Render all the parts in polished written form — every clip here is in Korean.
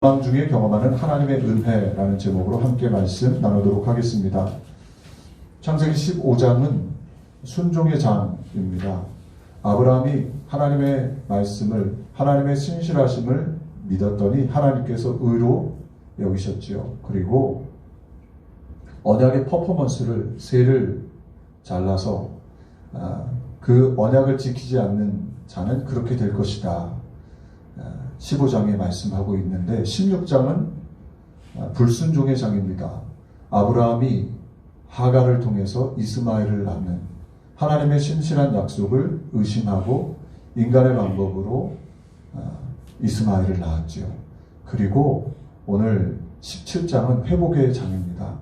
절망 중에 경험하는 하나님의 은혜라는 제목으로 함께 말씀 나누도록 하겠습니다. 창세기 15장은 순종의 장입니다. 아브라함이 하나님의 말씀을, 하나님의 신실하심을 믿었더니 하나님께서 의로 여기셨지요. 그리고 언약의 퍼포먼스를 쇠를 잘라서 그 언약을 지키지 않는 자는 그렇게 될 것이다. 15장에 말씀하고 있는데 16장은 불순종의 장입니다. 아브라함이 하갈을 통해서 이스마엘을 낳는 하나님의 신실한 약속을 의심하고 인간의 방법으로 이스마엘을 낳았지요. 그리고 오늘 17장은 회복의 장입니다.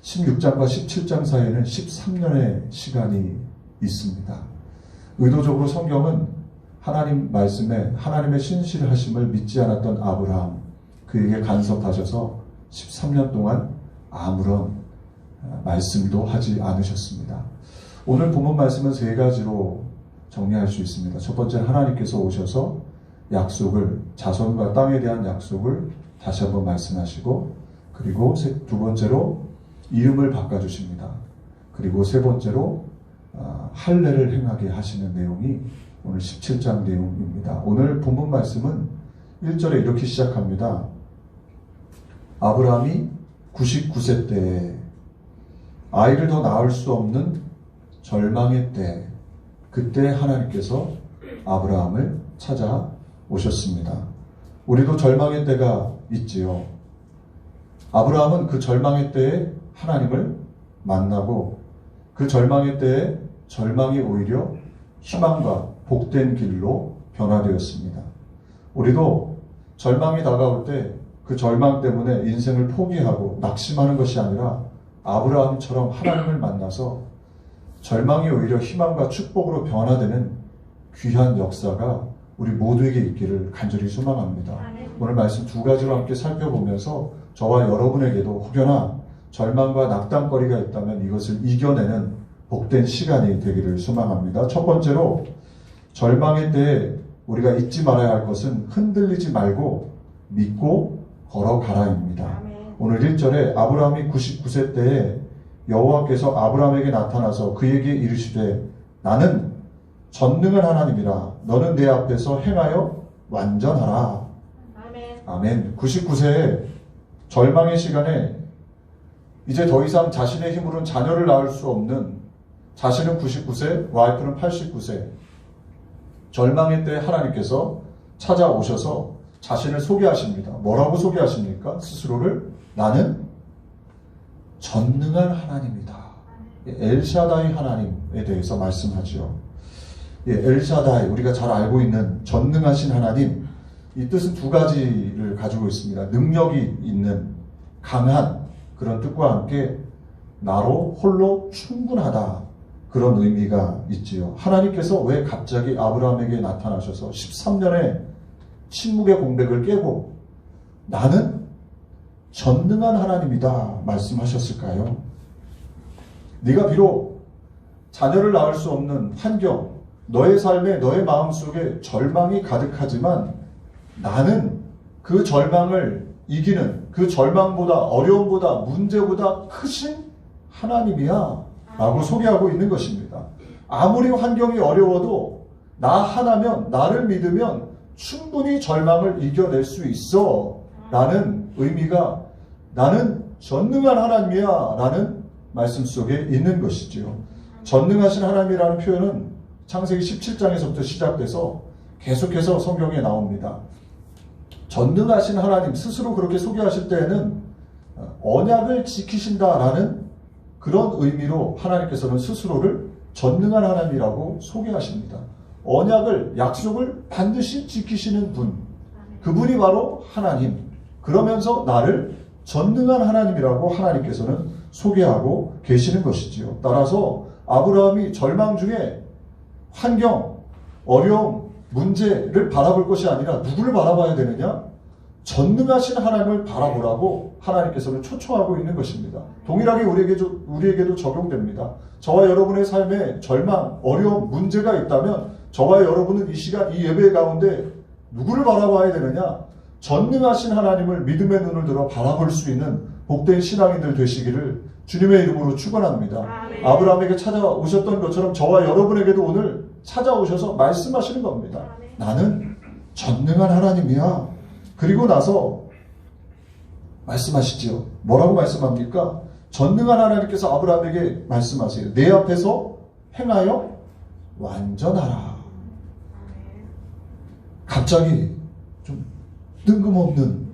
16장과 17장 사이에는 13년의 시간이 있습니다. 의도적으로 성경은 하나님 말씀에 하나님의 신실하심을 믿지 않았던 아브라함, 그에게 간섭하셔서 13년 동안 아무런 말씀도 하지 않으셨습니다. 오늘 본문 말씀은 세 가지로 정리할 수 있습니다. 첫 번째, 하나님께서 오셔서 약속을, 자손과 땅에 대한 약속을 다시 한번 말씀하시고, 그리고 두 번째로 이름을 바꿔주십니다. 그리고 세 번째로 할례를 행하게 하시는 내용이 오늘 17장 내용입니다. 오늘 본문 말씀은 1절에 이렇게 시작합니다. 아브라함이 99세 때에 아이를 더 낳을 수 없는 절망의 때, 그때 하나님께서 아브라함을 찾아오셨습니다. 우리도 절망의 때가 있지요. 아브라함은 그 절망의 때에 하나님을 만나고, 그 절망의 때에 절망이 오히려 희망과 복된 길로 변화되었습니다. 우리도 절망이 다가올 때 그 절망 때문에 인생을 포기하고 낙심하는 것이 아니라 아브라함처럼 하나님을 만나서 절망이 오히려 희망과 축복으로 변화되는 귀한 역사가 우리 모두에게 있기를 간절히 소망합니다. 오늘 말씀 두 가지로 함께 살펴보면서 저와 여러분에게도 혹여나 절망과 낙담거리가 있다면 이것을 이겨내는 복된 시간이 되기를 소망합니다. 첫 번째로, 절망의 때에 우리가 잊지 말아야 할 것은 흔들리지 말고 믿고 걸어가라입니다. 오늘 1절에 아브라함이 99세 때에 여호와께서 아브라함에게 나타나서 그에게 이르시되 나는 전능한 하나님이라 너는 내 앞에서 행하여 완전하라. 아멘. 99세에 절망의 시간에 이제 더 이상 자신의 힘으로는 자녀를 낳을 수 없는, 자신은 99세, 와이프는 89세, 절망의 때 하나님께서 찾아오셔서 자신을 소개하십니다. 뭐라고 소개하십니까? 스스로를 나는 전능한 하나님이다. 엘샤다이 하나님에 대해서 말씀하죠. 엘샤다이, 우리가 잘 알고 있는 전능하신 하나님, 이 뜻은 두 가지를 가지고 있습니다. 능력이 있는, 강한 그런 뜻과 함께 나로 홀로 충분하다, 그런 의미가 있지요. 하나님께서 왜 갑자기 아브라함에게 나타나셔서 13년의 침묵의 공백을 깨고 나는 전능한 하나님이다 말씀하셨을까요? 네가 비록 자녀를 낳을 수 없는 환경, 너의 삶에, 너의 마음속에 절망이 가득하지만 나는 그 절망을 이기는, 그 절망보다, 어려움보다, 문제보다 크신 하나님이야 라고 소개하고 있는 것입니다. 아무리 환경이 어려워도 나 하나면, 나를 믿으면 충분히 절망을 이겨낼 수 있어 라는 의미가, 나는 전능한 하나님이야 라는 말씀 속에 있는 것이지요. 전능하신 하나님이라는 표현은 창세기 17장에서부터 시작돼서 계속해서 성경에 나옵니다. 전능하신 하나님 스스로 그렇게 소개하실 때에는 언약을 지키신다라는 그런 의미로 하나님께서는 스스로를 전능한 하나님이라고 소개하십니다. 언약을, 약속을 반드시 지키시는 분, 그분이 바로 하나님. 그러면서 나를 전능한 하나님이라고 하나님께서는 소개하고 계시는 것이지요. 따라서 아브라함이 절망 중에 환경, 어려움, 문제를 바라볼 것이 아니라 누구를 바라봐야 되느냐? 전능하신 하나님을 바라보라고 하나님께서는 초청하고 있는 것입니다. 동일하게 우리에게도 적용됩니다. 저와 여러분의 삶에 절망, 어려움, 문제가 있다면 저와 여러분은 이 시간, 이 예배 가운데 누구를 바라봐야 되느냐? 전능하신 하나님을 믿음의 눈을 들어 바라볼 수 있는 복된 신앙인들 되시기를 주님의 이름으로 축원합니다. 아브라함에게 찾아오셨던 것처럼 저와 여러분에게도 오늘 찾아오셔서 말씀하시는 겁니다. 나는 전능한 하나님이야. 그리고 나서 말씀하시지요. 뭐라고 말씀합니까? 전능한 하나님께서 아브라함에게 말씀하세요. 내 앞에서 행하여 완전하라. 갑자기 좀 뜬금없는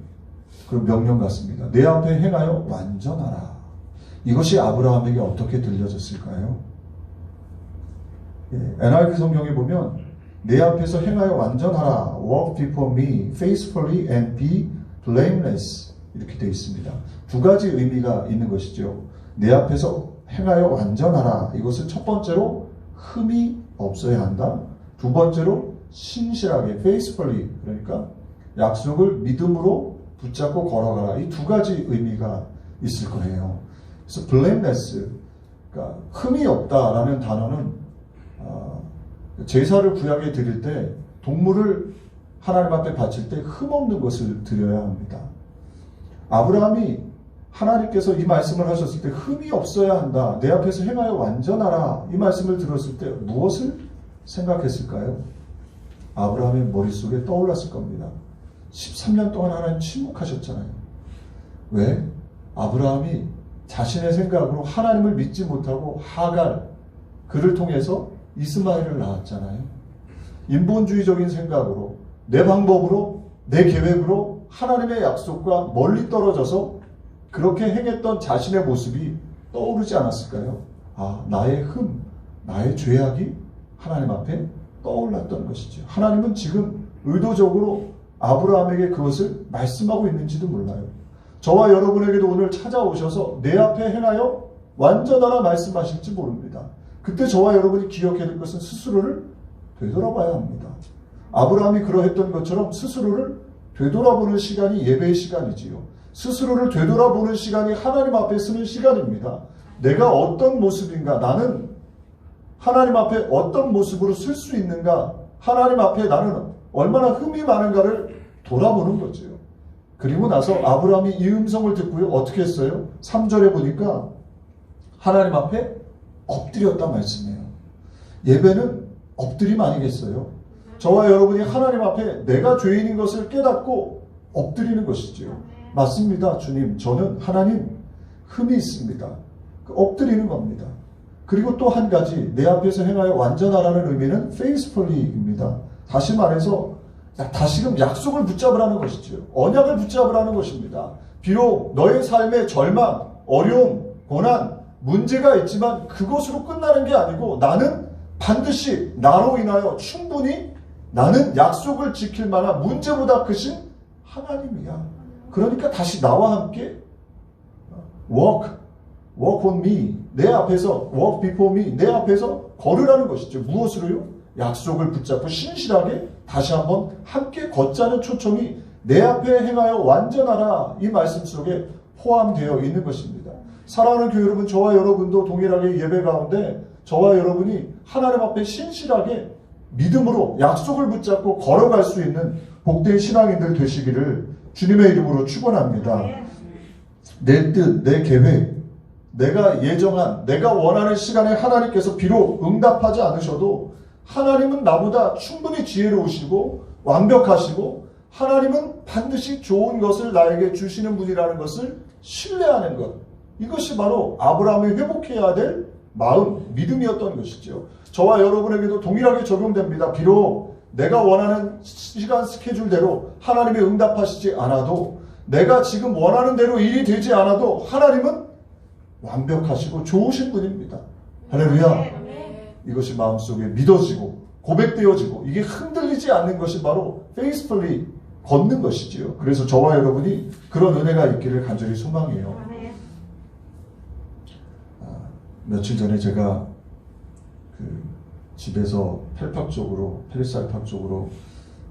그런 명령 같습니다. 내 앞에 행하여 완전하라. 이것이 아브라함에게 어떻게 들려졌을까요? NIV 성경에 보면 내 앞에서 행하여 완전하라. Walk before me faithfully and be blameless. 이렇게 되어 있습니다. 두 가지 의미가 있는 것이죠. 내 앞에서 행하여 완전하라. 이것은 첫 번째로 흠이 없어야 한다. 두 번째로 신실하게 faithfully, 그러니까 약속을 믿음으로 붙잡고 걸어가라. 이 두 가지 의미가 있을 거예요. 그래서 blameless, 그러니까 흠이 없다라는 단어는 제사를 구약에 드릴 때 동물을 하나님 앞에 바칠 때 흠 없는 것을 드려야 합니다. 아브라함이 하나님께서 이 말씀을 하셨을 때 흠이 없어야 한다. 내 앞에서 행하여 완전하라. 이 말씀을 들었을 때 무엇을 생각했을까요? 아브라함의 머릿속에 떠올랐을 겁니다. 13년 동안 하나님 침묵하셨잖아요. 왜? 아브라함이 자신의 생각으로 하나님을 믿지 못하고 하갈, 그를 통해서 이스마엘을 낳았잖아요. 인본주의적인 생각으로, 내 방법으로, 내 계획으로 하나님의 약속과 멀리 떨어져서 그렇게 행했던 자신의 모습이 떠오르지 않았을까요? 아, 나의 흠, 나의 죄악이 하나님 앞에 떠올랐던 것이죠. 하나님은 지금 의도적으로 아브라함에게 그것을 말씀하고 있는지도 몰라요. 저와 여러분에게도 오늘 찾아오셔서 내 앞에 행하여 완전하라 말씀하실지 모릅니다. 그때 저와 여러분이 기억해야 될 것은 스스로를 되돌아봐야 합니다. 아브라함이 그러했던 것처럼 스스로를 되돌아보는 시간이 예배의 시간이지요. 스스로를 되돌아보는 시간이 하나님 앞에 서는 시간입니다. 내가 어떤 모습인가, 나는 하나님 앞에 어떤 모습으로 쓸 수 있는가, 하나님 앞에 나는 얼마나 흠이 많은가를 돌아보는 거죠. 그리고 나서 아브라함이 이 음성을 듣고요. 어떻게 했어요? 3절에 보니까 하나님 앞에 엎드렸다 말씀해요. 예배는 엎드림 아니겠어요? 저와 여러분이 하나님 앞에 내가 죄인인 것을 깨닫고 엎드리는 것이지요. 맞습니다. 주님, 저는 하나님 흠이 있습니다. 엎드리는 겁니다. 그리고 또 한 가지, 내 앞에서 행하여 완전하라는 의미는 faithfully입니다. 다시 말해서 다시금 약속을 붙잡으라는 것이죠. 언약을 붙잡으라는 것입니다. 비록 너의 삶의 절망, 어려움, 고난, 문제가 있지만 그것으로 끝나는 게 아니고 나는 반드시 나로 인하여 충분히 나는 약속을 지킬 만한 문제보다 크신 하나님이야. 그러니까 다시 나와 함께 walk on me, 내 앞에서 walk before me, 내 앞에서 걸으라는 것이죠. 무엇으로요? 약속을 붙잡고 신실하게 다시 한번 함께 걷자는 초청이 내 앞에 행하여 완전하라, 이 말씀 속에 포함되어 있는 것입니다. 사랑하는 교회 여러분, 저와 여러분도 동일하게 예배 가운데 저와 여러분이 하나님 앞에 신실하게 믿음으로 약속을 붙잡고 걸어갈 수 있는 복된 신앙인들 되시기를 주님의 이름으로 축원합니다. 내 뜻, 내 계획, 내가 예정한, 내가 원하는 시간에 하나님께서 비록 응답하지 않으셔도 하나님은 나보다 충분히 지혜로우시고 완벽하시고 하나님은 반드시 좋은 것을 나에게 주시는 분이라는 것을 신뢰하는 것, 이것이 바로 아브라함이 회복해야 될 마음, 믿음이었던 것이죠. 저와 여러분에게도 동일하게 적용됩니다. 비록 내가 원하는 시간 스케줄대로 하나님이 응답하시지 않아도, 내가 지금 원하는 대로 일이 되지 않아도 하나님은 완벽하시고 좋으신 분입니다. 할렐루야. 이것이 마음속에 믿어지고 고백되어지고 이게 흔들리지 않는 것이 바로 faithfully 걷는 것이지요. 그래서 저와 여러분이 그런 은혜가 있기를 간절히 소망해요. 며칠 전에 제가 집에서 펠팍 쪽으로, 페리살팍 쪽으로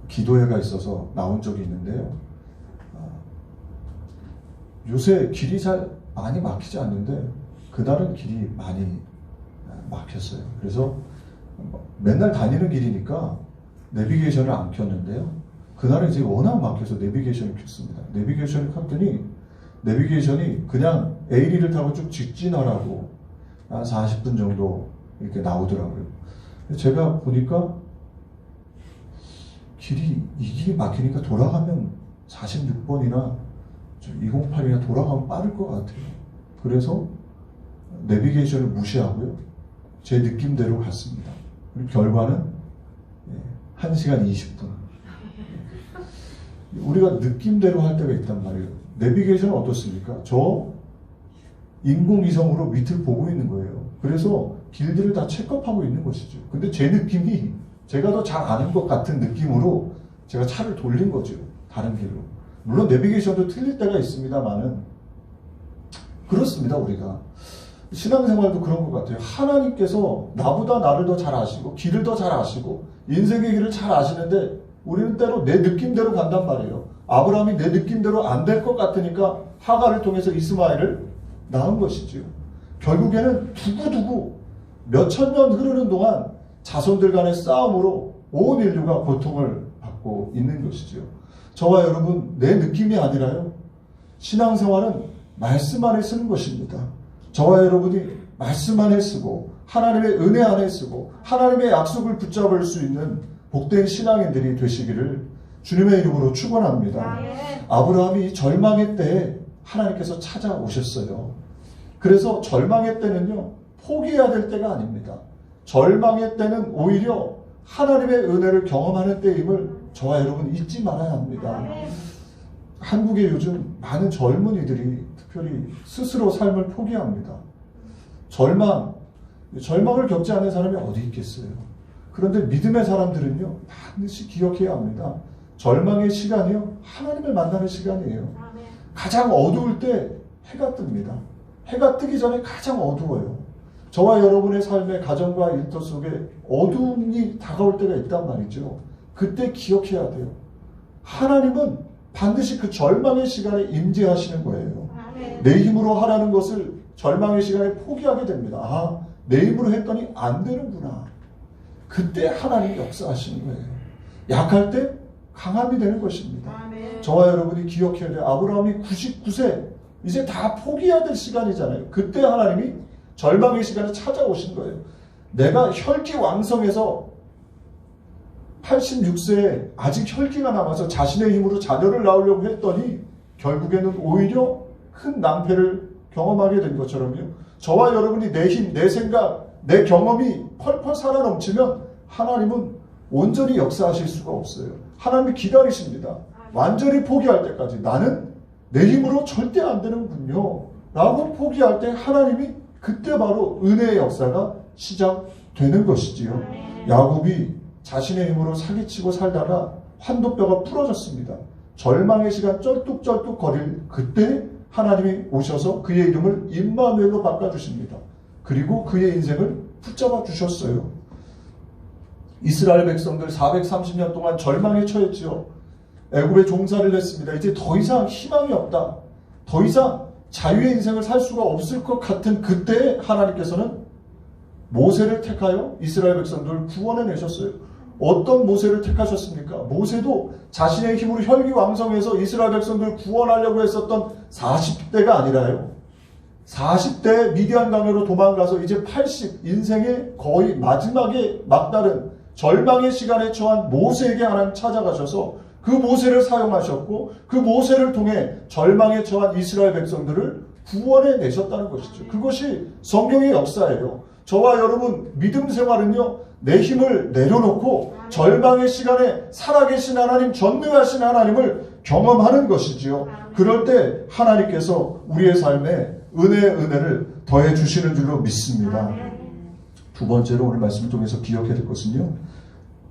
기도회가 있어서 나온 적이 있는데요. 요새 길이 잘 많이 막히지 않는데 그날은 길이 많이 막혔어요. 그래서 맨날 다니는 길이니까 내비게이션을 안 켰는데요. 그날은 이제 워낙 막혀서 내비게이션을 켰습니다. 내비게이션을 켰더니 내비게이션이 그냥 A리를 타고 쭉 직진하라고 한 40분 정도 이렇게 나오더라고요. 제가 보니까 이 길이 막히니까 돌아가면 46번이나 208이나 돌아가면 빠를 것 같아요. 그래서 내비게이션을 무시하고요. 제 느낌대로 갔습니다. 그리고 결과는 1시간 20분. 우리가 느낌대로 할 때가 있단 말이에요. 내비게이션은 어떻습니까? 저 인공위성으로 밑을 보고 있는 거예요. 그래서 길들을 다 체크업하고 있는 것이죠. 근데 제 느낌이 제가 더 잘 아는 것 같은 느낌으로 제가 차를 돌린 거죠. 다른 길로. 물론 내비게이션도 틀릴 때가 있습니다만은 그렇습니다. 우리가 신앙생활도 그런 것 같아요. 하나님께서 나보다 나를 더 잘 아시고 길을 더 잘 아시고 인생의 길을 잘 아시는데 우리는 때로 내 느낌대로 간단 말이에요. 아브라함이 내 느낌대로 안 될 것 같으니까 하갈을 통해서 이스마엘을 낳은 것이지요. 결국에는 두고두고 몇천 년 흐르는 동안 자손들 간의 싸움으로 온 인류가 고통을 받고 있는 것이지요. 저와 여러분, 내 느낌이 아니라요. 신앙생활은 말씀 안에 쓰는 것입니다. 저와 여러분이 말씀 안에 쓰고 하나님의 은혜 안에 쓰고 하나님의 약속을 붙잡을 수 있는 복된 신앙인들이 되시기를 주님의 이름으로 축원합니다. 아브라함이 절망의 때에 하나님께서 찾아오셨어요. 그래서 절망의 때는요, 포기해야 될 때가 아닙니다. 절망의 때는 오히려 하나님의 은혜를 경험하는 때임을 저와 여러분 잊지 말아야 합니다. 한국에 요즘 많은 젊은이들이 특별히 스스로 삶을 포기합니다. 절망을 겪지 않는 사람이 어디 있겠어요. 그런데 믿음의 사람들은요, 반드시 기억해야 합니다. 절망의 시간이요, 하나님을 만나는 시간이에요. 가장 어두울 때 해가 뜹니다. 해가 뜨기 전에 가장 어두워요. 저와 여러분의 삶의 가정과 일터 속에 어둠이 다가올 때가 있단 말이죠. 그때 기억해야 돼요. 하나님은 반드시 그 절망의 시간에 임재하시는 거예요. 내 힘으로 하라는 것을 절망의 시간에 포기하게 됩니다. 아, 내 힘으로 했더니 안 되는구나. 그때 하나님이 역사하시는 거예요. 약할 때 강함이 되는 것입니다. 저와 여러분이 기억해야 돼요. 아브라함이 99세, 이제 다 포기해야 될 시간이잖아요. 그때 하나님이 절망의 시간에 찾아오신 거예요. 내가 혈기왕성해서 86세에 아직 혈기가 남아서 자신의 힘으로 자녀를 낳으려고 했더니 결국에는 오히려 큰 낭패를 경험하게 된 것처럼요. 저와 여러분이 내 힘, 내 생각, 내 경험이 펄펄 살아넘치면 하나님은 온전히 역사하실 수가 없어요. 하나님이 기다리십니다. 완전히 포기할 때까지. 나는 내 힘으로 절대 안 되는군요 라고 포기할 때 하나님이 그때 바로 은혜의 역사가 시작되는 것이지요. 야곱이 자신의 힘으로 사기치고 살다가 환도뼈가 부러졌습니다. 절망의 시간 쩔뚝쩔뚝 거릴 그때 하나님이 오셔서 그의 이름을 임마누엘로 바꿔주십니다. 그리고 그의 인생을 붙잡아 주셨어요. 이스라엘 백성들 430년 동안 절망에 처했지요. 애굽에 종살이를 했습니다. 이제 더 이상 희망이 없다. 더 이상 자유의 인생을 살 수가 없을 것 같은 그때 하나님께서는 모세를 택하여 이스라엘 백성들을 구원해 내셨어요. 어떤 모세를 택하셨습니까? 모세도 자신의 힘으로 혈기왕성해서 이스라엘 백성들을 구원하려고 했었던 40대가 아니라요. 40대 미디안 강으로 도망가서 이제 80, 인생의 거의 마지막에 막다른 절망의 시간에 처한 모세에게 하나님 찾아가셔서 그 모세를 사용하셨고 그 모세를 통해 절망에 처한 이스라엘 백성들을 구원해 내셨다는 것이죠. 그것이 성경의 역사예요. 저와 여러분 믿음 생활은요, 내 힘을 내려놓고 절망의 시간에 살아계신 하나님, 전능하신 하나님을 경험하는 것이지요. 그럴 때 하나님께서 우리의 삶에 은혜를 더해 주시는 줄로 믿습니다. 두 번째로 오늘 말씀을 통해서 기억해야 될 것은요,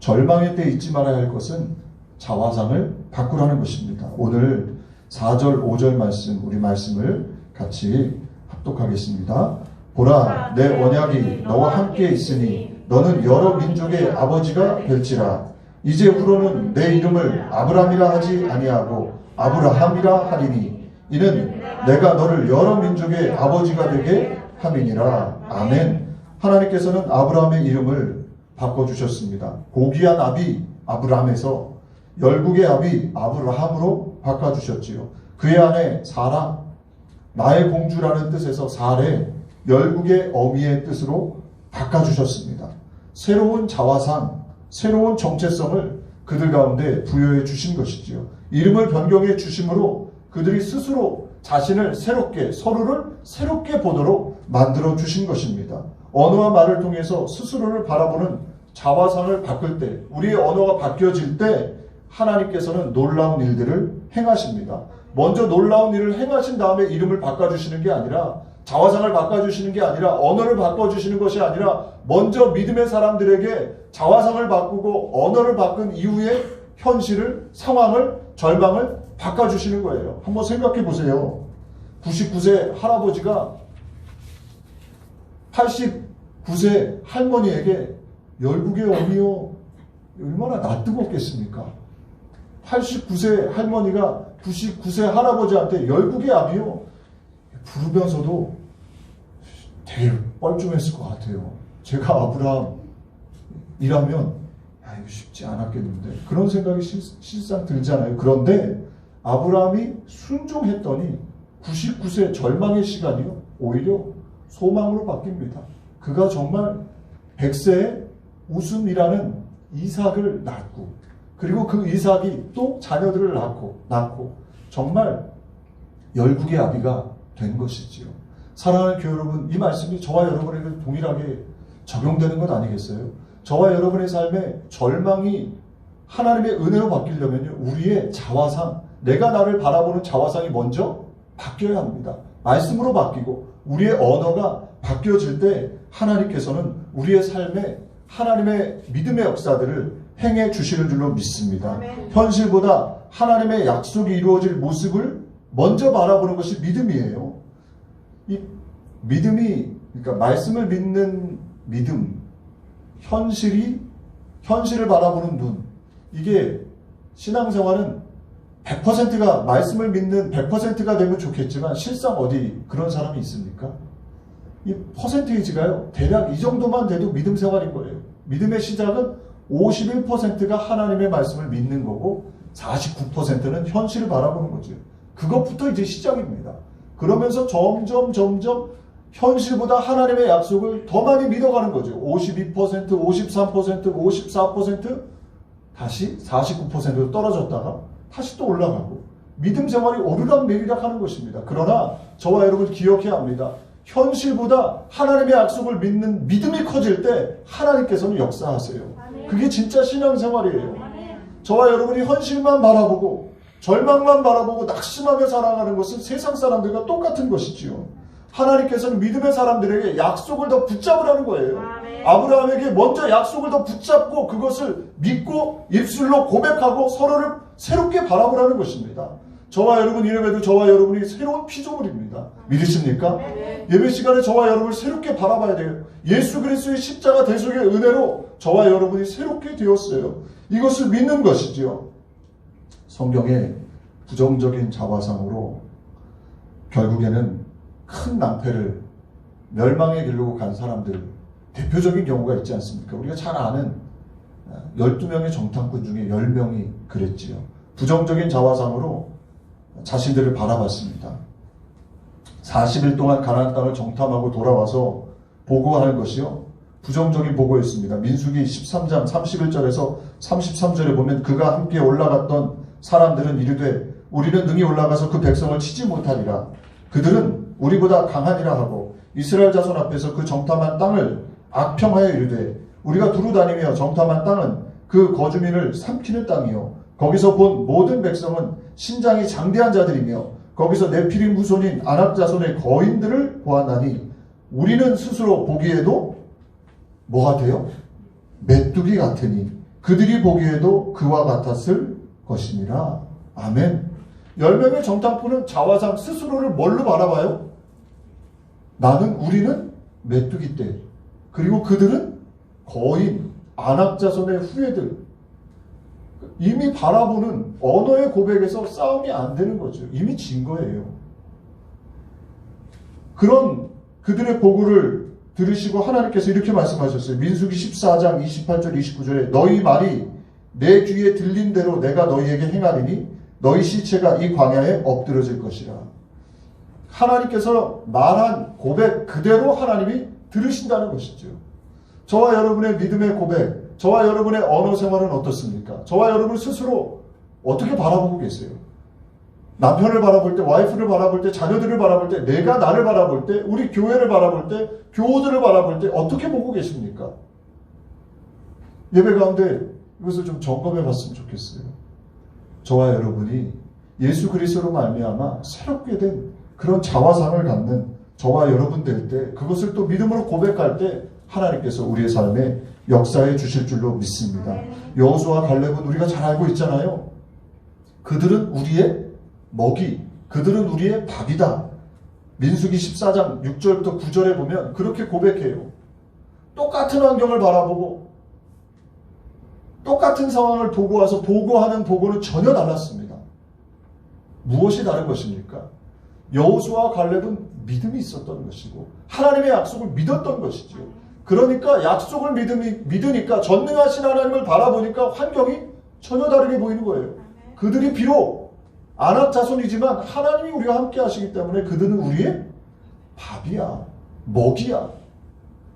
절망의 때 잊지 말아야 할 것은 자화상을 바꾸라는 것입니다. 오늘 4절 5절 말씀, 우리 말씀을 같이 합독하겠습니다. 보라, 내 언약이 너와 함께 있으니 너는 여러 민족의 아버지가 될지라. 이제 후로는 내 이름을 아브람이라 하지 아니하고 아브라함이라 하리니 이는 내가 너를 여러 민족의 아버지가 되게 함이니라. 아멘. 하나님께서는 아브라함의 이름을 바꿔주셨습니다. 고귀한 아비 아브라함에서 열국의 아비 아브라함으로 바꿔주셨지요. 그의 아내 사라, 나의 공주라는 뜻에서 사례, 열국의 어미의 뜻으로 바꿔주셨습니다. 새로운 자화상, 새로운 정체성을 그들 가운데 부여해 주신 것이지요. 이름을 변경해 주심으로 그들이 스스로 자신을 새롭게, 서로를 새롭게 보도록 만들어 주신 것입니다. 언어와 말을 통해서 스스로를 바라보는 자화상을 바꿀 때, 우리의 언어가 바뀌어질 때 하나님께서는 놀라운 일들을 행하십니다. 먼저 놀라운 일을 행하신 다음에 이름을 바꿔주시는 게 아니라, 자화상을 바꿔주시는 게 아니라, 언어를 바꿔주시는 것이 아니라, 먼저 믿음의 사람들에게 자화상을 바꾸고 언어를 바꾼 이후에 현실을, 상황을, 절망을 바꿔주시는 거예요. 한번 생각해 보세요. 99세 할아버지가 89세 할머니에게 열국의 어미요, 얼마나 낯뜨겁겠습니까? 89세 할머니가 99세 할아버지한테 열국의 아비요 부르면서도 되게 뻘쭘했을 것 같아요. 제가 아브라함이라면 이거 쉽지 않았겠는데, 그런 생각이 실상 들잖아요. 그런데 아브라함이 순종했더니 99세 절망의 시간이요 오히려 소망으로 바뀝니다. 그가 정말 100세에 웃음이라는 이삭을 낳고, 그리고 그 이삭이 또 자녀들을 낳고 정말 열국의 아비가 된 것이지요. 사랑하는 교회 여러분, 이 말씀이 저와 여러분에게 동일하게 적용되는 것 아니겠어요? 저와 여러분의 삶에 절망이 하나님의 은혜로 바뀌려면요, 우리의 자화상, 내가 나를 바라보는 자화상이 먼저 바뀌어야 합니다. 말씀으로 바뀌고 우리의 언어가 바뀌어질 때 하나님께서는 우리의 삶에 하나님의 믿음의 역사들을 행해 주시는 줄로 믿습니다. 현실보다 하나님의 약속이 이루어질 모습을 먼저 바라보는 것이 믿음이에요. 이 믿음이, 그러니까 말씀을 믿는 믿음, 현실을 바라보는 눈, 이게 신앙생활은 100%가 말씀을 믿는 100%가 되면 좋겠지만 실상 어디 그런 사람이 있습니까? 이 퍼센테이지가요, 대략 이 정도만 돼도 믿음 생활인 거예요. 믿음의 시작은 51%가 하나님의 말씀을 믿는 거고 49%는 현실을 바라보는 거죠. 그것부터 이제 시작입니다. 그러면서 점점 현실보다 하나님의 약속을 더 많이 믿어가는 거죠. 52%, 53%, 54%, 다시 49%로 떨어졌다가 다시 또 올라가고, 믿음 생활이 오르락내리락 하는 것입니다. 그러나 저와 여러분 기억해야 합니다. 현실보다 하나님의 약속을 믿는 믿음이 커질 때 하나님께서는 역사하세요. 그게 진짜 신앙생활이에요. 저와 여러분이 현실만 바라보고 절망만 바라보고 낙심하며 살아가는 것은 세상 사람들과 똑같은 것이지요. 하나님께서는 믿음의 사람들에게 약속을 더 붙잡으라는 거예요. 아브라함에게 먼저 약속을 더 붙잡고 그것을 믿고 입술로 고백하고 서로를 새롭게 바라보라는 것입니다. 저와 여러분 이름에도 저와 여러분이 새로운 피조물입니다. 믿으십니까? 예배 시간에 저와 여러분을 새롭게 바라봐야 돼요. 예수 그리스도의 십자가 대속의 은혜로 저와 여러분이 새롭게 되었어요. 이것을 믿는 것이지요. 성경의 부정적인 자화상으로 결국에는 큰 낭패를, 멸망의 길로 간 사람들, 대표적인 경우가 있지 않습니까? 우리가 잘 아는 12명의 정탐꾼 중에 10명이 그랬지요. 부정적인 자화상으로 자신들을 바라봤습니다. 40일 동안 가나안 땅을 정탐하고 돌아와서 보고하는 것이요, 부정적인 보고였습니다. 민수기 13장 31절에서 33절에 보면 그가 함께 올라갔던 사람들은 이르되 우리는 능히 올라가서 그 백성을 치지 못하리라. 그들은 우리보다 강하니라 하고 이스라엘 자손 앞에서 그 정탐한 땅을 악평하여 이르되 우리가 두루 다니며 정탐한 땅은 그 거주민을 삼키는 땅이요 거기서 본 모든 백성은 신장이 장대한 자들이며 거기서 네피림 후손인 아낙 자손의 거인들을 보았나니 우리는 스스로 보기에도 뭐가 돼요? 메뚜기 같으니 그들이 보기에도 그와 같았을 것이니라. 아멘. 10명의 정탐꾼은 자화상 스스로를 뭘로 바라봐요? 우리는 메뚜기 떼, 그리고 그들은 거인, 아낙 자손의 후예들. 이미 바라보는 언어의 고백에서 싸움이 안 되는 거죠. 이미 진 거예요. 그런 그들의 보고를 들으시고 하나님께서 이렇게 말씀하셨어요. 민수기 14장 28절 29절에 너희 말이 내 귀에 들린 대로 내가 너희에게 행하리니 너희 시체가 이 광야에 엎드러질 것이라. 하나님께서 말한 고백 그대로 하나님이 들으신다는 것이죠. 저와 여러분의 믿음의 고백, 저와 여러분의 언어 생활은 어떻습니까? 저와 여러분 스스로 어떻게 바라보고 계세요? 남편을 바라볼 때, 와이프를 바라볼 때, 자녀들을 바라볼 때, 내가 나를 바라볼 때, 우리 교회를 바라볼 때, 교우들을 바라볼 때 어떻게 보고 계십니까? 예배 가운데 이것을 좀 점검해 봤으면 좋겠어요. 저와 여러분이 예수 그리스도로 말미암아 새롭게 된 그런 자화상을 갖는 저와 여러분 될 때, 그것을 또 믿음으로 고백할 때 하나님께서 우리의 삶에 역사해 주실 줄로 믿습니다. 여호수아와 갈렙은 우리가 잘 알고 있잖아요. 그들은 우리의 먹이, 그들은 우리의 밥이다. 민수기 14장 6절부터 9절에 보면 그렇게 고백해요. 똑같은 환경을 바라보고 똑같은 상황을 보고 와서 보고하는 보고는 전혀 달랐습니다. 무엇이 다른 것입니까? 여호수아와 갈렙은 믿음이 있었던 것이고 하나님의 약속을 믿었던 것이죠. 그러니까 약속을 믿으니까 전능하신 하나님을 바라보니까 환경이 전혀 다르게 보이는 거예요. 그들이 비록 아낙 자손이지만 하나님이 우리와 함께 하시기 때문에 그들은 우리의 밥이야, 먹이야.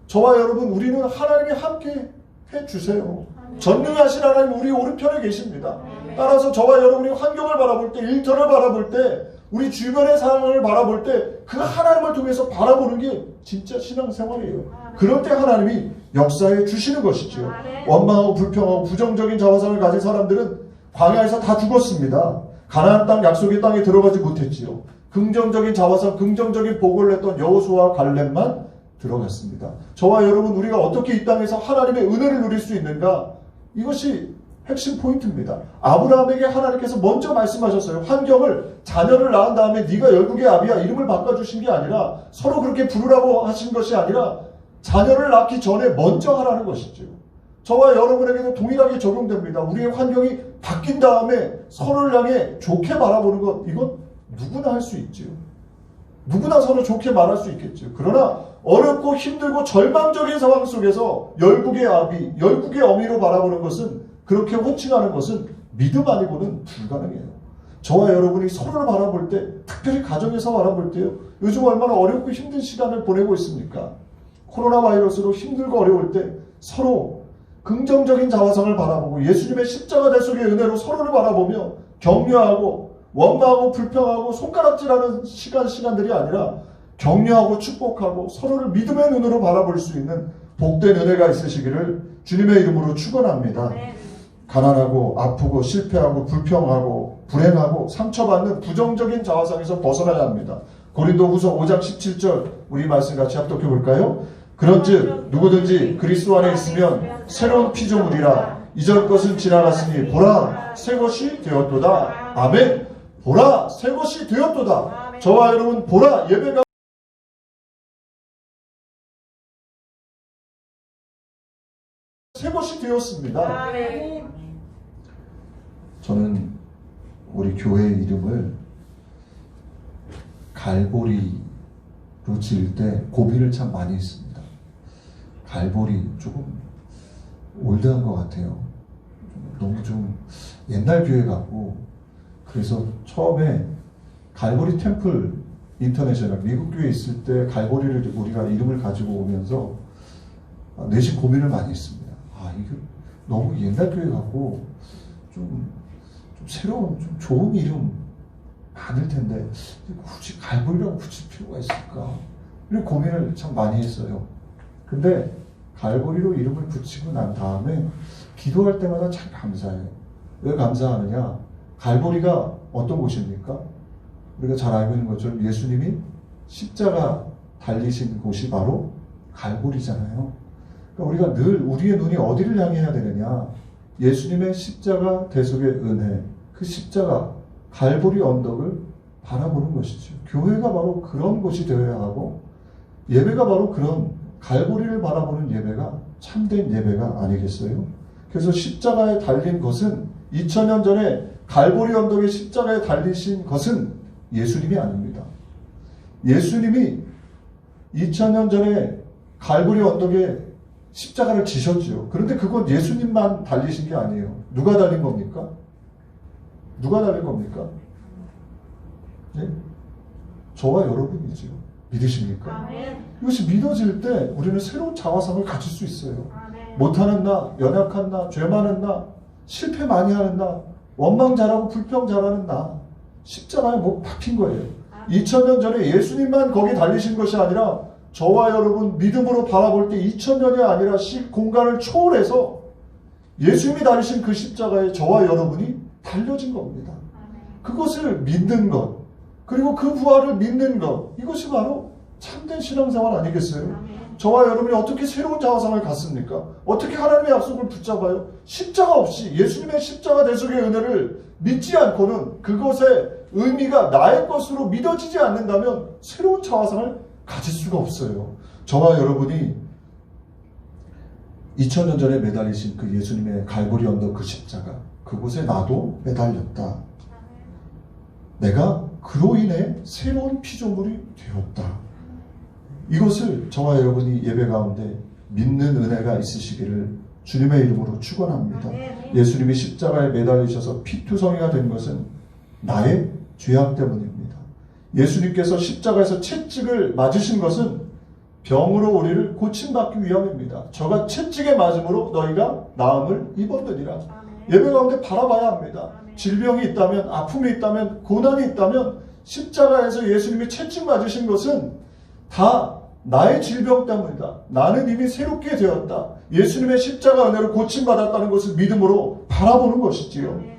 저와 여러분, 우리는 하나님이 함께 해주세요. 전능하신 하나님 우리 오른편에 계십니다. 따라서 저와 여러분이 환경을 바라볼 때, 일터를 바라볼 때, 우리 주변의 상황을 바라볼 때 그 하나님을 통해서 바라보는 게 진짜 신앙생활이에요. 그럴 때 하나님이 역사해 주시는 것이죠. 원망하고 불평하고 부정적인 자화상을 가진 사람들은 광야에서 다 죽었습니다. 가나안 땅, 약속의 땅에 들어가지 못했지요. 긍정적인 자화상, 긍정적인 보고를 했던 여호수아와 갈렙만 들어갔습니다. 저와 여러분, 우리가 어떻게 이 땅에서 하나님의 은혜를 누릴 수 있는가? 이것이 핵심 포인트입니다. 아브라함에게 하나님께서 먼저 말씀하셨어요. 환경을, 자녀를 낳은 다음에 네가 열국의 아비야 이름을 바꿔주신 게 아니라, 서로 그렇게 부르라고 하신 것이 아니라 자녀를 낳기 전에 먼저 하라는 것이죠. 저와 여러분에게도 동일하게 적용됩니다. 우리의 환경이 바뀐 다음에 서로를 향해 좋게 바라보는 것, 이건 누구나 할 수 있죠. 누구나 서로 좋게 말할 수 있겠죠. 그러나 어렵고 힘들고 절망적인 상황 속에서 열국의 아비, 열국의 어미로 바라보는 것은, 그렇게 호칭하는 것은 믿음 아니고는 불가능해요. 저와 여러분이 서로를 바라볼 때, 특별히 가정에서 바라볼 때요, 요즘 얼마나 어렵고 힘든 시간을 보내고 있습니까? 코로나 바이러스로 힘들고 어려울 때 서로 긍정적인 자화상을 바라보고 예수님의 십자가 대속의 은혜로 서로를 바라보며 격려하고 원망하고 불평하고 손가락질하는 시간들이 아니라 격려하고 축복하고 서로를 믿음의 눈으로 바라볼 수 있는 복된 은혜가 있으시기를 주님의 이름으로 축원합니다. 가난하고 아프고 실패하고 불평하고 불행하고 상처받는 부정적인 자화상에서 벗어나야 합니다. 고린도후서 5장 17절 우리 말씀 같이 합독해 볼까요? 그런즉 누구든지 그리스도 안에 있으면 새로운 피조물이라, 이전 것은 지나갔으니 보라 새 것이 되었도다. 아멘. 보라 새 것이 되었도다. 저와 여러분, 보라, 예배가 새 것이 되었습니다. 저는 우리 교회의 이름을 갈보리로 지을 때 고민을 참 많이 했습니다. 갈보리 조금 올드한 것 같아요. 너무 좀 옛날 교회 같고, 그래서 처음에 갈보리 템플 인터내셔널 미국 교회에 있을 때 갈보리를 우리가 이름을 가지고 오면서 내심 고민을 많이 했습니다. 이게 너무 옛날 교회 같고 좀 새로운, 좀 좋은 이름 많을 텐데 굳이 갈보리라고 붙일 필요가 있을까? 이런 고민을 참 많이 했어요. 근데 갈보리로 이름을 붙이고 난 다음에 기도할 때마다 참 감사해요. 왜 감사하느냐? 갈보리가 어떤 곳입니까? 우리가 잘 알고 있는 것처럼 예수님이 십자가 달리신 곳이 바로 갈보리잖아요. 그러니까 우리가 늘 우리의 눈이 어디를 향해야 되느냐? 예수님의 십자가 대속의 은혜, 그 십자가 갈보리 언덕을 바라보는 것이죠. 교회가 바로 그런 곳이 되어야 하고, 예배가 바로 그런 갈보리를 바라보는 예배가 참된 예배가 아니겠어요? 그래서 십자가에 달린 것은, 2000년 전에 갈보리 언덕의 십자가에 달리신 것은 예수님이 아닙니다. 예수님이 2000년 전에 갈보리 언덕에 십자가를 지셨죠. 그런데 그건 예수님만 달리신 게 아니에요. 누가 달린 겁니까? 누가 달린 겁니까? 네? 저와 여러분이죠. 믿으십니까? 아멘. 이것이 믿어질 때 우리는 새로운 자화상을 가질 수 있어요. 아멘. 못하는 나, 연약한 나, 죄 많은 나, 실패 많이 하는 나, 원망 잘하고 불평 잘하는 나, 십자가에 뭐 박힌 거예요. 2000년 전에 예수님만 거기 달리신 것이 아니라 저와 여러분 믿음으로 바라볼 때 2000년이 아니라 공간을 초월해서 예수님이 달리신 그 십자가에 저와 여러분이 달려진 겁니다. 그것을 믿는 것, 그리고 그 부활을 믿는 것, 이것이 바로 참된 신앙생활 아니겠어요? 저와 여러분이 어떻게 새로운 자화상을 갖습니까? 어떻게 하나님의 약속을 붙잡아요? 십자가 없이 예수님의 십자가 대속의 은혜를 믿지 않고는 그것의 의미가 나의 것으로 믿어지지 않는다면 새로운 자화상을 가질 수가 없어요. 저와 여러분이 2000년 전에 매달리신 그 예수님의 갈보리 언덕 그 십자가, 그곳에 나도 매달렸다. 내가 그로 인해 새로운 피조물이 되었다. 이것을 저와 여러분이 예배 가운데 믿는 은혜가 있으시기를 주님의 이름으로 축원합니다. 예수님이 십자가에 매달리셔서 피투성이가 된 것은 나의 죄악 때문입니다. 예수님께서 십자가에서 채찍을 맞으신 것은 병으로 우리를 고침받기 위함입니다. 저가 채찍에 맞음으로 너희가 나음을 입었느니라. 예배 가운데 바라봐야 합니다. 질병이 있다면, 아픔이 있다면, 고난이 있다면 십자가에서 예수님이 채찍 맞으신 것은 다 나의 질병 때문이다. 나는 이미 새롭게 되었다. 예수님의 십자가 은혜로 고침받았다는 것을 믿음으로 바라보는 것이지요.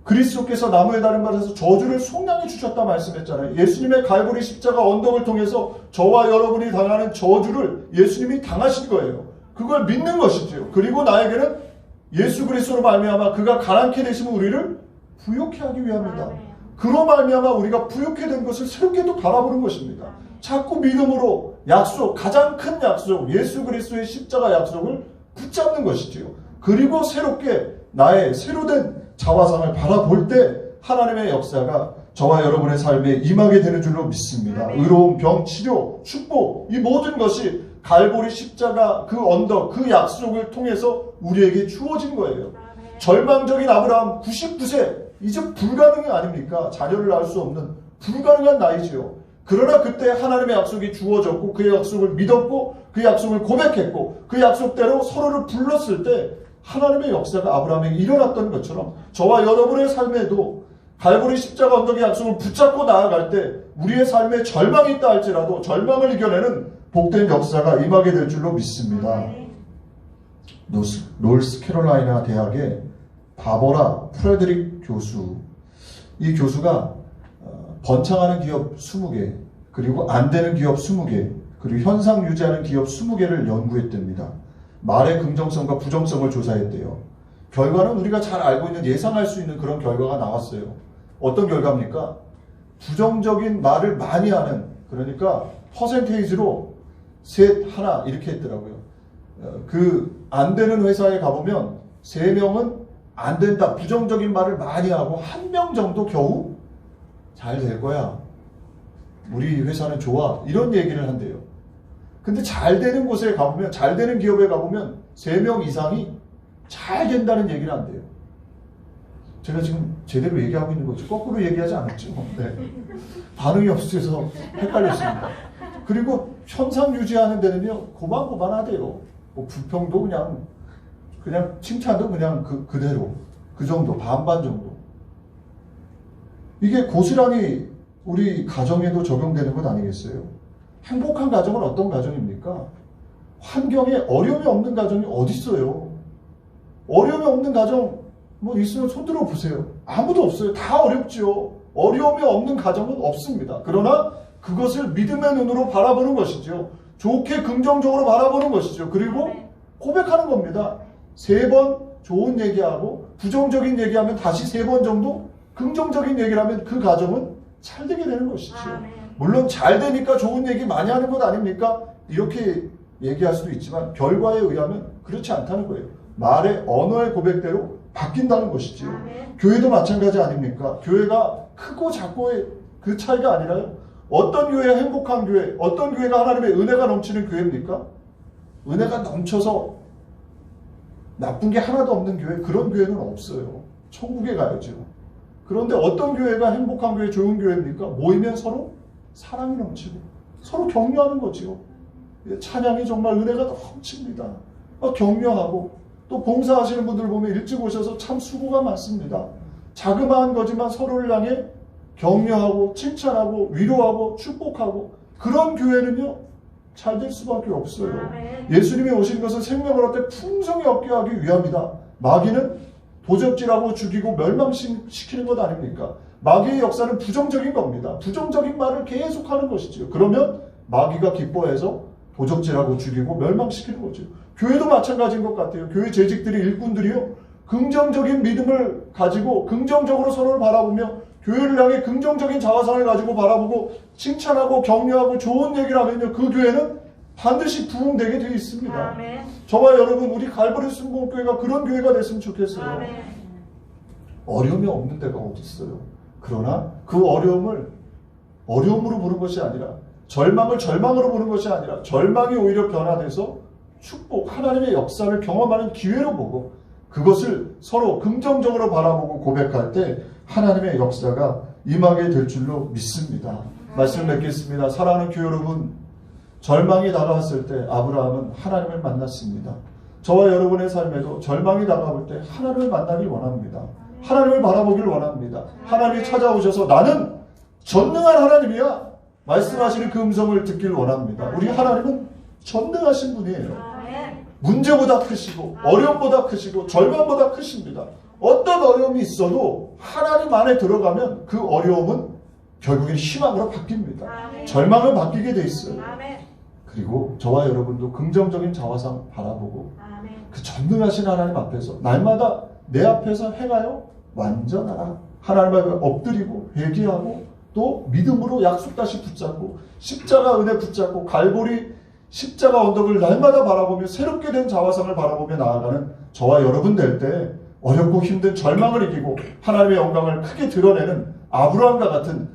그리스도께서 나무에 달린 발에서 저주를 속량해 주셨다 말씀했잖아요. 예수님의 갈보리 십자가 언덕을 통해서 저와 여러분이 당하는 저주를 예수님이 당하신 거예요. 그걸 믿는 것이지요. 그리고 나에게는 예수 그리스도로 말미암아 그가 가난케 되시면 우리를 부욕케 하기 위함이다. 그로 말미암아 우리가 부욕케 된 것을 새롭게 또 바라보는 것입니다. 자꾸 믿음으로 약속, 가장 큰 약속, 예수 그리스도의 십자가 약속을 붙잡는 것이지요. 그리고 새롭게 나의 새로 된 자화상을 바라볼 때 하나님의 역사가 저와 여러분의 삶에 임하게 되는 줄로 믿습니다. 의로움, 병, 치료, 축복, 이 모든 것이 갈보리 십자가 그 언덕, 그 약속을 통해서 우리에게 주어진 거예요. 절망적인 아브라함 99세, 이제 불가능이 아닙니까? 자녀를 낳을 수 없는 불가능한 나이지요. 그러나 그때 하나님의 약속이 주어졌고 그 약속을 믿었고 그 약속을 고백했고 그 약속대로 서로를 불렀을 때 하나님의 역사가 아브라함에게 일어났던 것처럼 저와 여러분의 삶에도 갈보리 십자가 언덕의 약속을 붙잡고 나아갈 때 우리의 삶에 절망이 있다 할지라도 절망을 이겨내는 복된 역사가 임하게 될 줄로 믿습니다. 노스캐롤라이나 대학의 바버라 프레드릭 교수, 이 교수가 번창하는 기업 20개, 그리고 안 되는 기업 20개, 그리고 현상 유지하는 기업 20개를 연구했답니다. 말의 긍정성과 부정성을 조사했대요. 결과는 우리가 잘 알고 있는, 예상할 수 있는 그런 결과가 나왔어요. 어떤 결과입니까? 부정적인 말을 많이 하는, 그러니까 퍼센테이지로 셋, 하나 이렇게 했더라고요. 그 안 되는 회사에 가보면 3명은 안 된다, 부정적인 말을 많이 하고 1명 정도 겨우 잘 될 거야, 우리 회사는 좋아, 이런 얘기를 한대요. 근데 잘 되는 곳에 가보면, 잘 되는 기업에 가보면 3명 이상이 잘 된다는 얘기를 한대요. 제가 지금 제대로 얘기하고 있는 거죠. 거꾸로 얘기하지 않았죠. 네. 반응이 없어서 헷갈렸습니다. 그리고 현상 유지하는 데는요, 고만고만하대요. 뭐 불평도 그냥 칭찬도 그냥 그대로, 그 정도, 반반 정도. 이게 고스란히 우리 가정에도 적용되는 것 아니겠어요? 행복한 가정은 어떤 가정입니까? 환경에 어려움이 없는 가정이 어디 있어요? 어려움이 없는 가정 뭐 있으면 손 들어 보세요. 아무도 없어요. 다 어렵죠. 어려움이 없는 가정은 없습니다. 그러나 그것을 믿음의 눈으로 바라보는 것이죠. 좋게 긍정적으로 바라보는 것이죠. 그리고 고백하는 겁니다. 3번 좋은 얘기하고 부정적인 얘기하면 다시 3번 정도 긍정적인 얘기를 하면 그 가정은 잘 되게 되는 것이죠. 물론 잘 되니까 좋은 얘기 많이 하는 것 아닙니까? 이렇게 얘기할 수도 있지만 결과에 의하면 그렇지 않다는 거예요. 말의 언어의 고백대로 바뀐다는 것이지요. 교회도 마찬가지 아닙니까? 교회가 크고 작고의 그 차이가 아니라요. 어떤 교회가 행복한 교회, 어떤 교회가 하나님의 은혜가 넘치는 교회입니까? 은혜가 넘쳐서 나쁜 게 하나도 없는 교회, 그런 교회는 없어요. 천국에 가야죠. 그런데 어떤 교회가 행복한 교회, 좋은 교회입니까? 모이면 서로 사랑이 넘치고 서로 격려하는 거지요. 찬양이 정말 은혜가 넘칩니다. 격려하고 또 봉사하시는 분들 보면 일찍 오셔서 참 수고가 많습니다. 자그마한 거지만 서로를 향해 격려하고 칭찬하고 위로하고 축복하고 그런 교회는요 잘 될 수밖에 없어요. 예수님이 오신 것은 생명을 얻되 풍성히 얻게 하기 위함이다. 마귀는 도적질하고 죽이고 멸망시키는 것 아닙니까? 마귀의 역사는 부정적인 겁니다. 부정적인 말을 계속하는 것이지요. 그러면 마귀가 기뻐해서 도적질하고 죽이고 멸망시키는 거죠. 교회도 마찬가지인 것 같아요. 교회 재직들이 일꾼들이요 긍정적인 믿음을 가지고 긍정적으로 서로를 바라보며 교회를 향해 긍정적인 자화상을 가지고 바라보고 칭찬하고 격려하고 좋은 얘기를 하면요 그 교회는 반드시 부흥되게 되어 있습니다. 아멘. 저와 여러분 우리 갈보리 순복교회가 그런 교회가 됐으면 좋겠어요. 아멘. 어려움이 없는 데가 어디 있어요. 그러나 그 어려움을 어려움으로 보는 것이 아니라 절망을 절망으로 보는 것이 아니라 절망이 오히려 변화돼서 축복, 하나님의 역사를 경험하는 기회로 보고 그것을 서로 긍정적으로 바라보고 고백할 때 하나님의 역사가 임하게 될 줄로 믿습니다. 말씀 맺겠습니다. 사랑하는 교회 여러분, 절망이 다가왔을 때 아브라함은 하나님을 만났습니다. 저와 여러분의 삶에도 절망이 다가올 때 하나님을 만나길 원합니다. 하나님을 바라보길 원합니다. 하나님이 찾아오셔서 나는 전능한 하나님이야 말씀하시는 그 음성을 듣길 원합니다. 우리 하나님은 전능하신 분이에요. 문제보다 크시고 어려움보다 크시고 절망보다 크십니다. 어떤 어려움이 있어도 하나님 안에 들어가면 그 어려움은 결국엔 희망으로 바뀝니다. 절망을 바뀌게 돼 있어요. 그리고 저와 여러분도 긍정적인 자화상 바라보고 그 전능하신 하나님 앞에서 날마다 내 앞에서 행하여 완전하라. 하나님 앞에 엎드리고 회개하고 또 믿음으로 약속 다시 붙잡고 십자가 은혜 붙잡고 갈보리 십자가 언덕을 날마다 바라보며 새롭게 된 자화상을 바라보며 나아가는 저와 여러분 될 때 어렵고 힘든 절망을 이기고 하나님의 영광을 크게 드러내는 아브라함과 같은